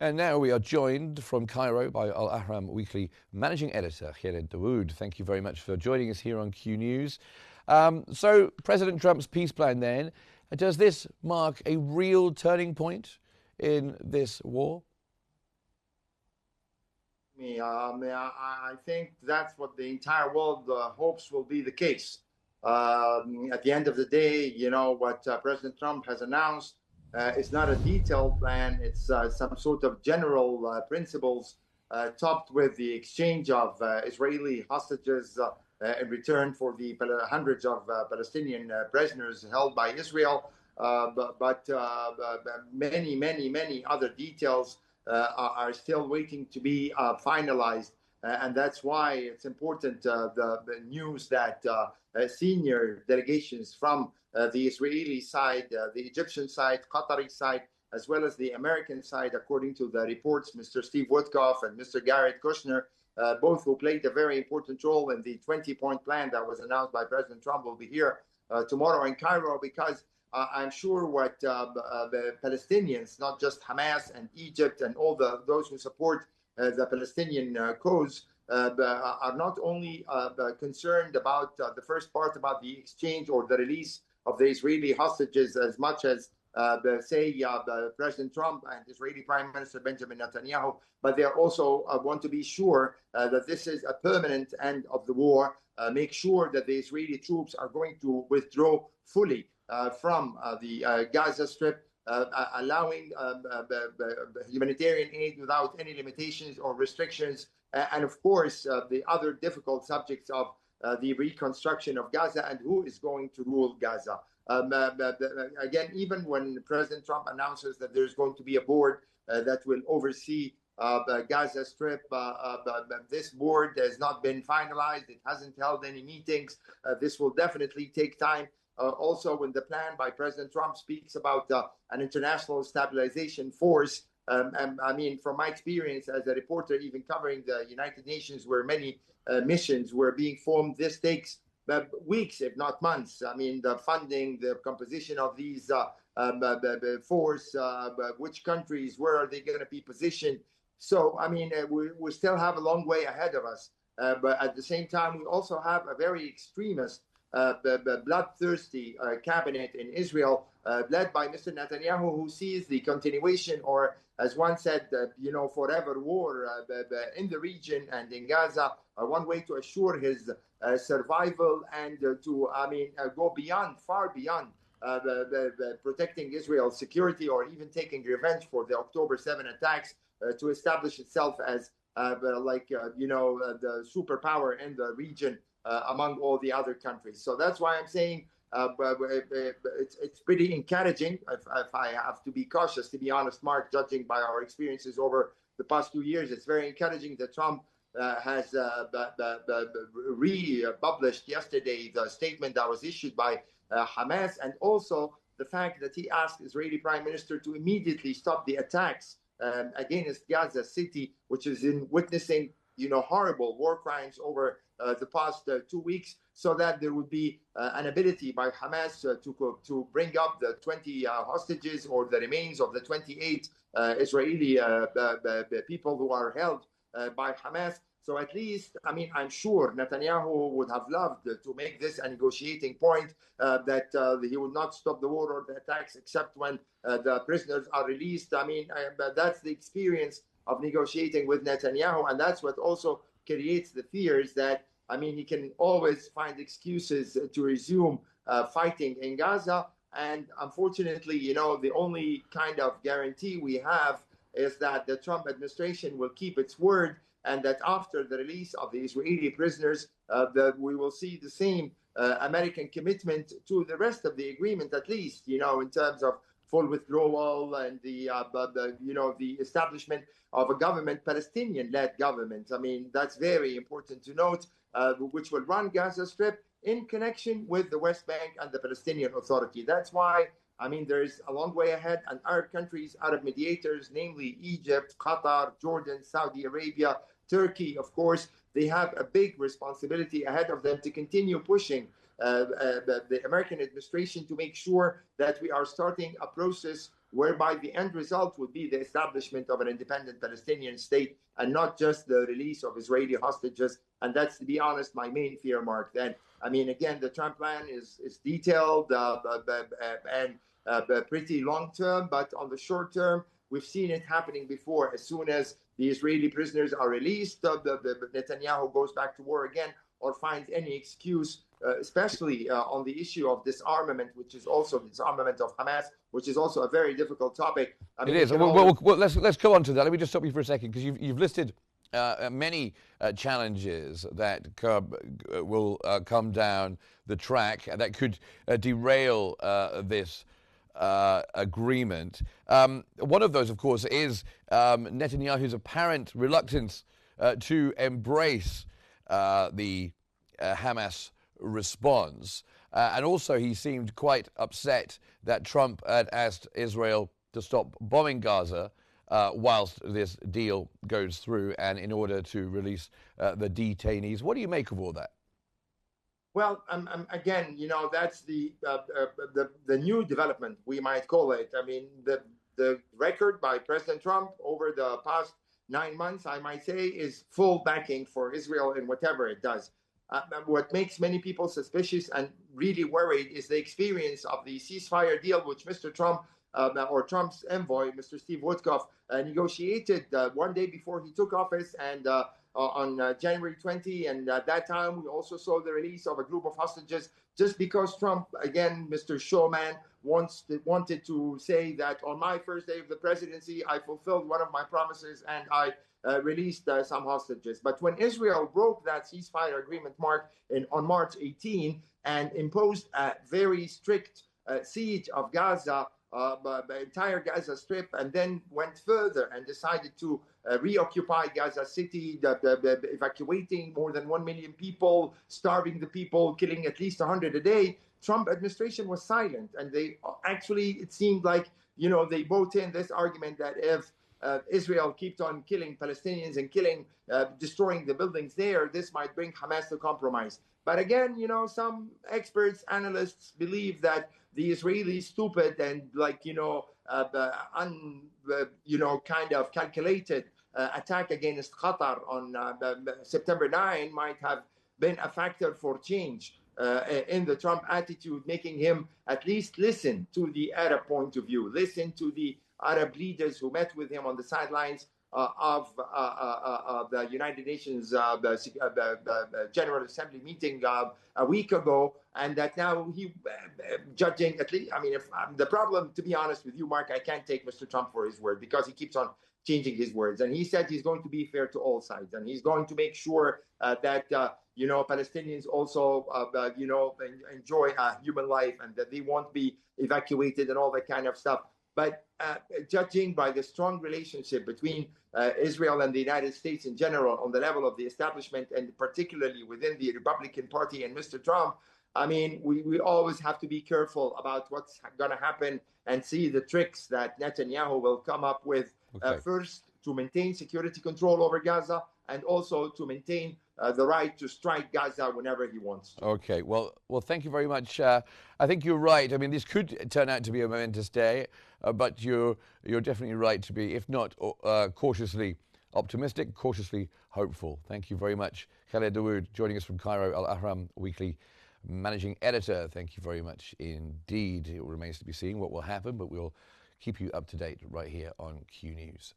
And now we are joined from Cairo by Al-Ahram Weekly managing editor Khaled Dawood. Thank you very much for joining us here on Q News. So President Trump's peace plan then, does this mark a real turning point in this war? I think that's what the entire world hopes will be the case. At the end of the day, what President Trump has announced is not a detailed plan. It's some sort of general principles topped with the exchange of Israeli hostages in return for the hundreds of Palestinian prisoners held by Israel. But many, many, many other details are still waiting to be finalized. And that's why it's important, the news that senior delegations from the Israeli side, the Egyptian side, Qatari side, as well as the American side, according to the reports, Mr. Steve Witkoff and Mr. Garrett Kushner, both who played a very important role in the 20-point plan that was announced by President Trump, will be here tomorrow in Cairo, because I'm sure what the Palestinians, not just Hamas and Egypt and all those who support the Palestinian cause, are not only concerned about the first part about the exchange or the release of the Israeli hostages as much as President Trump and Israeli Prime Minister Benjamin Netanyahu, but they also want to be sure that this is a permanent end of the war, make sure that the Israeli troops are going to withdraw fully from the Gaza Strip, allowing humanitarian aid without any limitations or restrictions, and of course the other difficult subjects of the reconstruction of Gaza and who is going to rule Gaza. Again, even when President Trump announces that there's going to be a board that will oversee the Gaza Strip, this board has not been finalized. It hasn't held any meetings. This will definitely take time. Also, when the plan by President Trump speaks about an international stabilization force, I mean, from my experience as a reporter, even covering the United Nations, where many missions were being formed, this takes weeks, if not months. I mean, the funding, the composition of these force, which countries, where are they going to be positioned? So, I mean, we still have a long way ahead of us. But at the same time, we also have a very extremist, bloodthirsty cabinet in Israel, led by Mr. Netanyahu, who sees the continuation, or as one said, forever war in the region and in Gaza, one way to assure his survival and to, go beyond, far beyond protecting Israel's security, or even taking revenge for the October 7 attacks, to establish itself as the superpower in the region among all the other countries. So that's why I'm saying it's pretty encouraging, if I have to be cautious, to be honest, Mark, judging by our experiences over the past 2 years. It's very encouraging that Trump has republished yesterday the statement that was issued by Hamas, and also the fact that he asked Israeli Prime Minister to immediately stop the attacks against Gaza City, which is witnessing horrible war crimes over the past 2 weeks, so that there would be an ability by Hamas to bring up the 20 hostages, or the remains of the 28 Israeli people who are held by Hamas. So at least, I'm sure Netanyahu would have loved to make this a negotiating point, that he would not stop the war or the attacks except when the prisoners are released. That's the experience of negotiating with Netanyahu, and that's what also creates the fears that, he can always find excuses to resume fighting in Gaza. And unfortunately, the only kind of guarantee we have is that the Trump administration will keep its word, and that after the release of the Israeli prisoners, that we will see the same American commitment to the rest of the agreement, at least, in terms of full withdrawal and the establishment of a government, Palestinian-led government. That's very important to note, which will run Gaza Strip in connection with the West Bank and the Palestinian Authority. That's why, there's a long way ahead, and Arab countries, Arab mediators, namely Egypt, Qatar, Jordan, Saudi Arabia, Turkey, of course, they have a big responsibility ahead of them to continue pushing the American administration to make sure that we are starting a process whereby the end result would be the establishment of an independent Palestinian state and not just the release of Israeli hostages. And that's, to be honest, my main fear, Mark. Then, I mean, again, the Trump plan is detailed and pretty long term, but on the short term, we've seen it happening before. As soon as the Israeli prisoners are released, Netanyahu goes back to war again or finds any excuse, especially on the issue of disarmament, which is also disarmament of Hamas, which is also a very difficult topic. I mean, it is. Well, let's go on to that. Let me just stop you for a second, because you've listed many challenges that will come down the track that could derail this agreement. One of those, of course, is Netanyahu's apparent reluctance to embrace the Hamas response. And also, he seemed quite upset that Trump had asked Israel to stop bombing Gaza whilst this deal goes through, and in order to release the detainees. What do you make of all that? Well, again, that's the new development, we might call it. I mean, the record by President Trump over the past 9 months, I might say, is full backing for Israel in whatever it does. What makes many people suspicious and really worried is the experience of the ceasefire deal, which Mr. Trump or Trump's envoy, Mr. Steve Witkoff, negotiated one day before he took office, and on January 20. And at that time, we also saw the release of a group of hostages, just because Trump, again, Mr. Showman, wanted to say that on my first day of the presidency, I fulfilled one of my promises and I released some hostages. But when Israel broke that ceasefire agreement, Mark, on March 18, and imposed a very strict siege of Gaza, the entire Gaza Strip, and then went further and decided to reoccupy Gaza City, evacuating more than 1 million people, starving the people, killing at least 100 a day. Trump administration was silent, and they actually, it seemed like, they bought in this argument that if Israel keeps on killing Palestinians and destroying the buildings there, this might bring Hamas to compromise. But again, some experts, analysts believe that the Israelis stupid and kind of calculated attack against Qatar on September 9 might have been a factor for change in the Trump attitude, making him at least listen to the Arab point of view, listen to the Arab leaders who met with him on the sidelines of the United Nations General Assembly meeting a week ago, and that now he, judging at least, I mean, if the problem, to be honest with you, Mark, I can't take Mr. Trump for his word, because he keeps on changing his words. And he said he's going to be fair to all sides, and he's going to make sure that Palestinians also enjoy a human life, and that they won't be evacuated and all that kind of stuff. But judging by the strong relationship between Israel and the United States in general on the level of the establishment, and particularly within the Republican Party and Mr. Trump, I mean, we always have to be careful about what's going to happen and see the tricks that Netanyahu will come up with, first to maintain security control over Gaza, and also to maintain the right to strike Gaza whenever he wants. Okay, well, thank you very much. I think you're right. I mean, this could turn out to be a momentous day, but you're definitely right to be, if not cautiously optimistic, cautiously hopeful. Thank you very much. Khaled Dawood joining us from Cairo, Al-Ahram Weekly managing editor. Thank you very much indeed. It remains to be seen what will happen, but we'll keep you up to date right here on Q News.